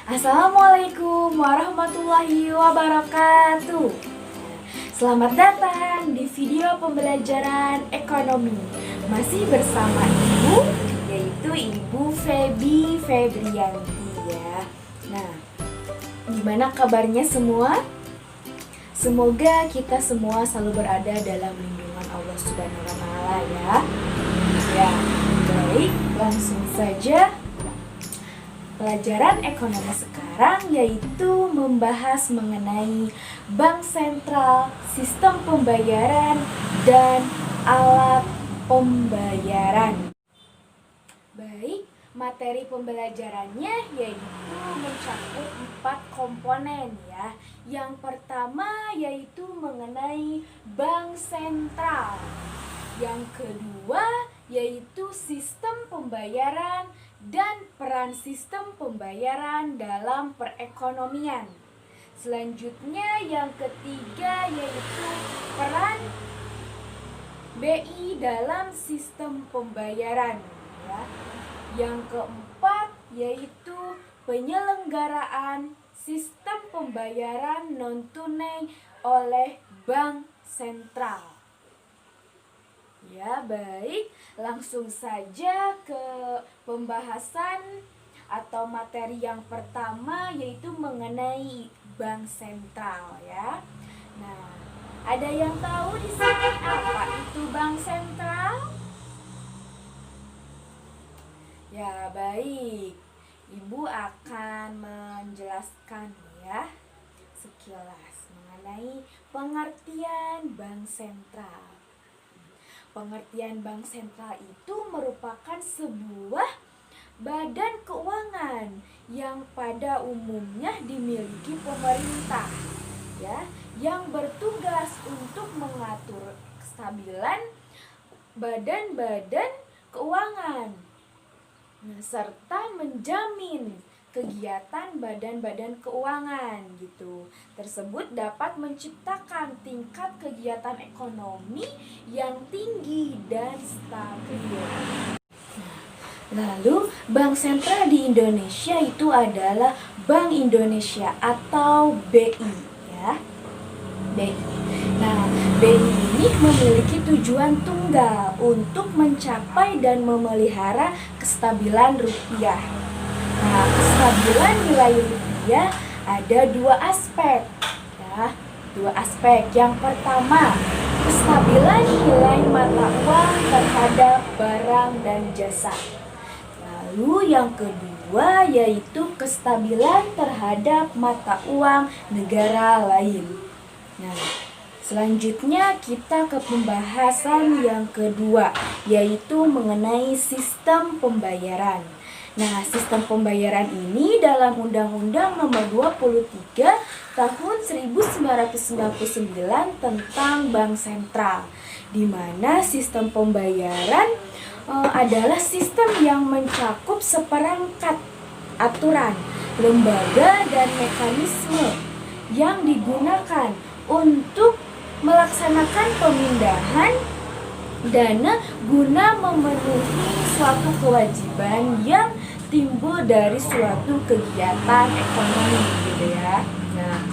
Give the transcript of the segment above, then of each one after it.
Assalamualaikum warahmatullahi wabarakatuh. Selamat datang di video pembelajaran ekonomi. Masih bersama Ibu, yaitu Ibu Febi Febrianti ya. Nah, gimana kabarnya semua? Semoga kita semua selalu berada dalam lindungan Allah Subhanahu wa Ta'ala ya. Ya, baik, langsung saja. Pelajaran ekonomi sekarang yaitu membahas mengenai bank sentral, sistem pembayaran, dan alat pembayaran. Baik, materi pembelajarannya yaitu mencakup 4 komponen ya. Yang pertama yaitu mengenai bank sentral. Yang kedua yaitu sistem pembayaran dan peran sistem pembayaran dalam perekonomian. Selanjutnya yang ketiga yaitu peran BI dalam sistem pembayaran ya. Yang keempat yaitu penyelenggaraan sistem pembayaran non tunai oleh bank sentral. Ya, baik, langsung saja ke pembahasan atau materi yang pertama yaitu mengenai bank sentral ya. Nah, ada yang tahu di sini apa itu bank sentral? Ya, baik. Ibu akan menjelaskan ya sekilas mengenai pengertian bank sentral. Pengertian bank sentral itu merupakan sebuah badan keuangan yang pada umumnya dimiliki pemerintah ya, yang bertugas untuk mengatur kestabilan badan-badan keuangan serta menjamin kegiatan badan-badan keuangan gitu. Tersebut dapat menciptakan tingkat kegiatan ekonomi yang tinggi dan stabil. Lalu, bank sentral di Indonesia itu adalah Bank Indonesia atau BI ya. BI. Nah, BI ini memiliki tujuan tunggal untuk mencapai dan memelihara kestabilan rupiah. Nah, kestabilan nilai rupiah ada dua aspek ya, dua aspek. Yang pertama, kestabilan nilai mata uang terhadap barang dan jasa. Lalu yang kedua yaitu kestabilan terhadap mata uang negara lain. Nah, selanjutnya kita ke pembahasan yang kedua yaitu mengenai sistem pembayaran. Nah, sistem pembayaran ini dalam Undang-Undang Nomor 23 Tahun 1999 tentang Bank Sentral, di mana sistem pembayaran adalah sistem yang mencakup seperangkat aturan, lembaga, dan mekanisme yang digunakan untuk melaksanakan pemindahan dana guna memenuhi suatu kewajiban yang timbul dari suatu kegiatan ekonomi gitu ya. Nah,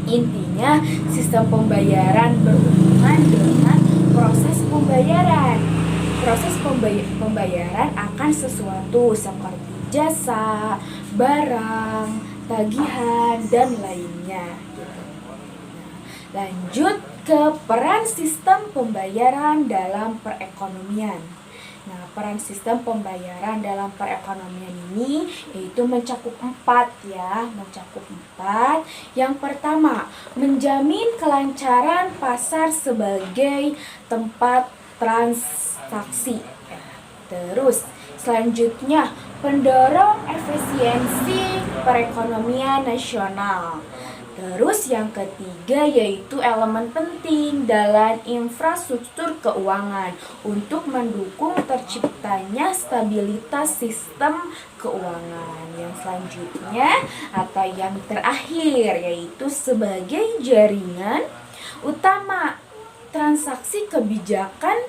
intinya sistem pembayaran berhubungan dengan proses pembayaran. Proses pembayaran akan sesuatu seperti jasa, barang, tagihan, dan lainnya gitu. Nah, lanjut ke peran sistem pembayaran dalam perekonomian. Nah, peran sistem pembayaran dalam perekonomian ini yaitu mencakup 4 ya, mencakup 4. Yang pertama, menjamin kelancaran pasar sebagai tempat transaksi. Terus, selanjutnya, pendorong efisiensi perekonomian nasional. Terus yang ketiga yaitu elemen penting dalam infrastruktur keuangan untuk mendukung terciptanya stabilitas sistem keuangan. Yang selanjutnya atau yang terakhir yaitu sebagai jaringan utama transaksi kebijakan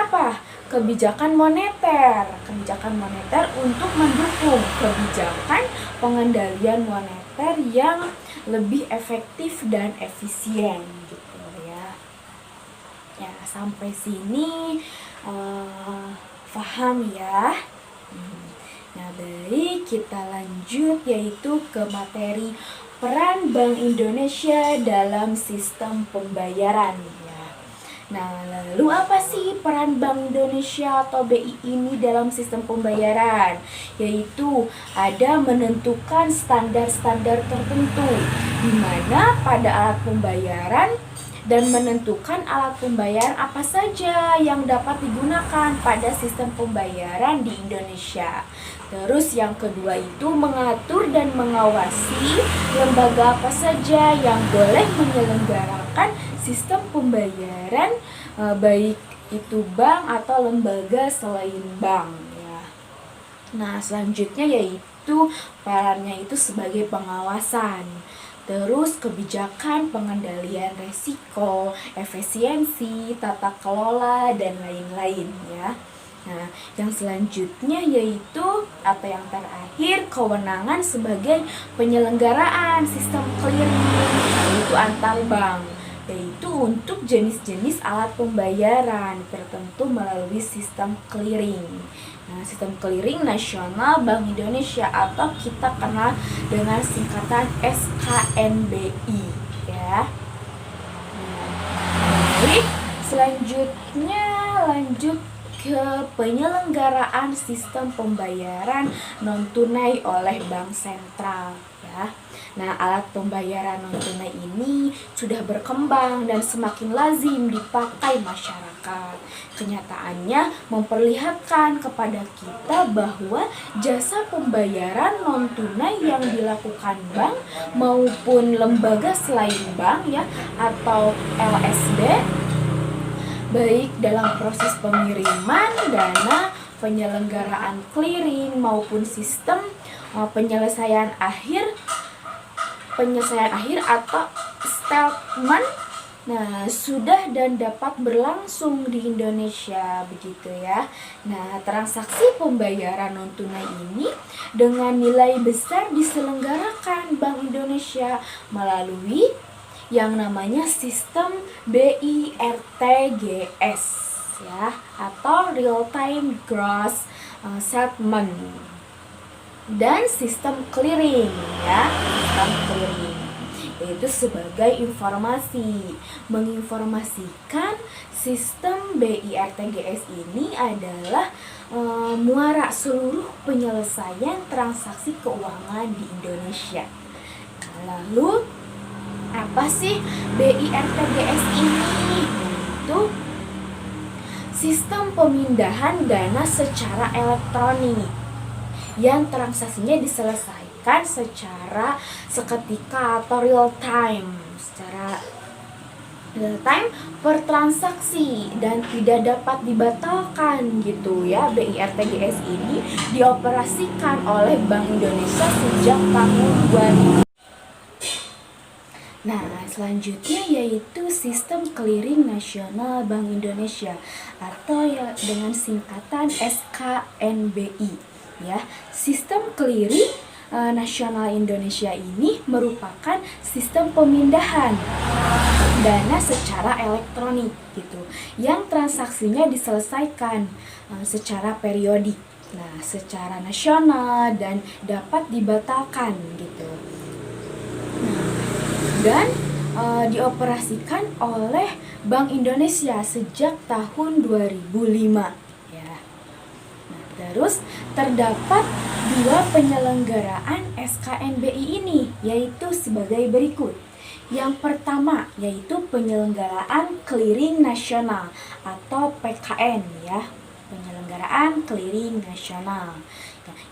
apa? kebijakan moneter. Kebijakan moneter untuk mendukung kebijakan pengendalian moneter yang lebih efektif dan efisien gitu ya. Ya, sampai sini paham ya. Nah, baik, kita lanjut yaitu ke materi peran Bank Indonesia dalam sistem pembayaran ya. Nah, lalu apa sih peran Bank Indonesia atau BI ini dalam sistem pembayaran? Yaitu ada menentukan standar-standar tertentu di mana pada alat pembayaran dan menentukan alat pembayaran apa saja yang dapat digunakan pada sistem pembayaran di Indonesia. Terus yang kedua itu mengatur dan mengawasi lembaga apa saja yang boleh menyelenggarakan sistem pembayaran, baik itu bank atau lembaga selain bank ya. Nah, selanjutnya yaitu perannya itu sebagai pengawasan. Terus kebijakan pengendalian resiko, efisiensi, tata kelola, dan lain-lain ya. Nah, yang selanjutnya yaitu atau yang terakhir kewenangan sebagai penyelenggaraan sistem clearing yaitu antar bank, yaitu untuk jenis-jenis alat pembayaran tertentu melalui sistem clearing. Nah, sistem clearing nasional Bank Indonesia atau kita kenal dengan singkatan SKNBI ya. Baik, selanjutnya lanjut ke penyelenggaraan sistem pembayaran non tunai oleh bank sentral ya. Nah, alat pembayaran non tunai ini sudah berkembang dan semakin lazim dipakai masyarakat. Kenyataannya memperlihatkan kepada kita bahwa jasa pembayaran non tunai yang dilakukan bank maupun lembaga selain bank ya atau LSD, baik dalam proses pengiriman dana, penyelenggaraan clearing maupun sistem penyelesaian akhir atau settlement, nah sudah dan dapat berlangsung di Indonesia begitu ya. Nah, transaksi pembayaran non tunai ini dengan nilai besar diselenggarakan Bank Indonesia melalui yang namanya sistem BIRTGS ya atau real time gross settlement dan sistem clearing ya, sistem clearing yaitu sebagai menginformasikan sistem BIRTGS ini adalah muara seluruh penyelesaian transaksi keuangan di Indonesia. Nah, lalu apa sih BIRTGS ini? Itu sistem pemindahan dana secara elektronik yang transaksinya diselesaikan secara seketika atau real time, secara real time per transaksi dan tidak dapat dibatalkan gitu ya. BIRTGS ini dioperasikan oleh Bank Indonesia sejak tahun 2000. Nah, selanjutnya yaitu sistem clearing nasional Bank Indonesia atau ya dengan singkatan SKNBI. Ya, sistem clearing nasional Indonesia ini merupakan sistem pemindahan dana secara elektronik gitu, yang transaksinya diselesaikan secara periodik, nah secara nasional dan dapat dibatalkan gitu. Dan dioperasikan oleh Bank Indonesia sejak tahun 2005. Terus terdapat dua penyelenggaraan SKNBI ini yaitu sebagai berikut. Yang pertama yaitu penyelenggaraan clearing nasional atau PKN ya. Penyelenggaraan clearing nasional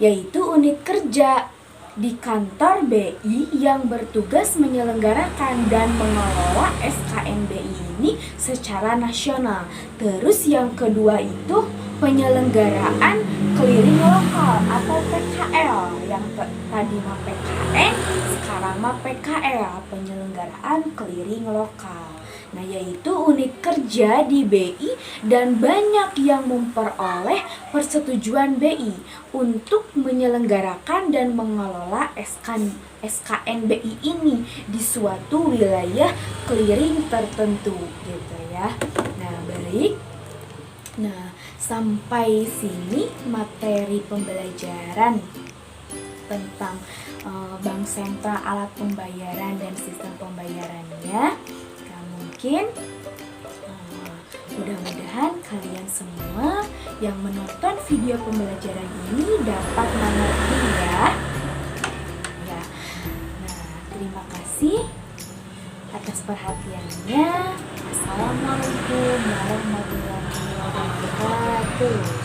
yaitu unit kerja di kantor BI yang bertugas menyelenggarakan dan mengelola SKNBI ini secara nasional. Terus yang kedua itu penyelenggaraan clearing lokal atau PKL, yang tadi mah PKN, sekarang mah PKL, penyelenggaraan clearing lokal. Nah, yaitu unit kerja di BI dan banyak yang memperoleh persetujuan BI untuk menyelenggarakan dan mengelola SKN BI ini di suatu wilayah clearing tertentu gitu ya. Nah, baik. Nah, sampai sini materi pembelajaran tentang bank sentral, alat pembayaran dan sistem pembayarannya. Nah, mungkin mudah-mudahan kalian semua yang menonton video pembelajaran ini dapat mengerti ya. Ya. Nah, terima kasih atas perhatiannya. Assalamualaikum warahmatullahi wabarakatuh.